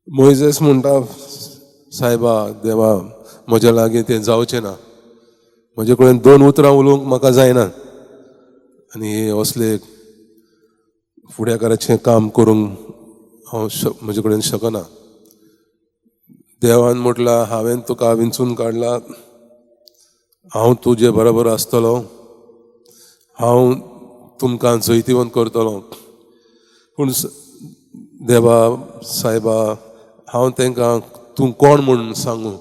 मोइजेस म्हणटा सायबा देवा म्हज्या लागीं तें जावचें ना, म्हजे कडेन 2 उतरां उलोवंक म्हाका जायना आनी हे असले फुडाकाराचें काम करूंक हांव म्हजे कडेन शकना. देवान म्हटलां हांवें तुका विंचून काडला, हांव तुजे बरोबर आसतलो, हांव तुमकां जैतिवंत करतलो. पूण देवा सायबा हांव तांकां तूं कोण म्हूण सांगू.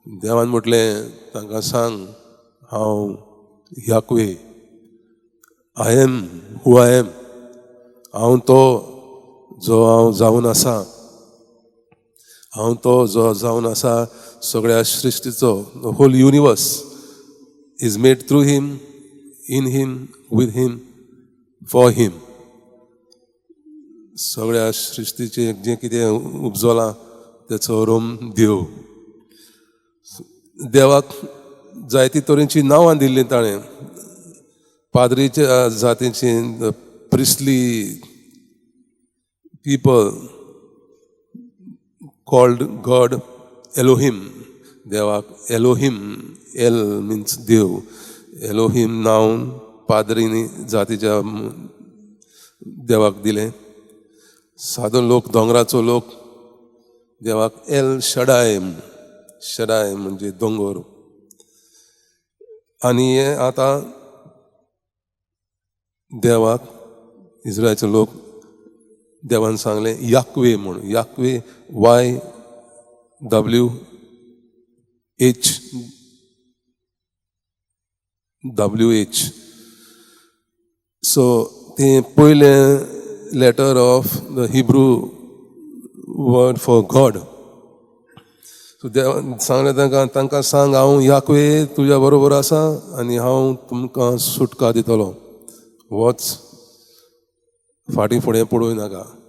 देवान म्हटलें तांकां सांग हांव याकवे, I am who I am. हांव तो जो हांव जावन आसा, हांव तो जो जावन आसा सगळ्या सृश्टीचो. The whole universe is made through him, in him, with him, for him. सगळ्या सृश्टीचें जें कितें उपजलां तेचो रोम देव. देवाक जायती तरेचीं नांवां दिल्लीं ताणें. पाद्रीच्या जातीची priestly people called God Elohim. देवाक एलोहीम, एल मिन्स देव, एलोहीम नांव पाद्रीनी जातीच्या देवाक दिलें. सादो लोक, दोंगराचो लोक देवाक एल शडायम, शडाय म्हणजे दोंगर. आनी हे आतां देवाक इस्रायलचे लोक देवान सांगलें याकवे म्हूण. याकवे YWH. सो तें पयलें letter of the Hebrew word for God. So देवान सांगलें तांकां सांग हांव याकवे तुज्या बरोबर आसा आनी हांव तुमकां सुटका दितलो. वच फाटीं फुडें पळोवं नाका.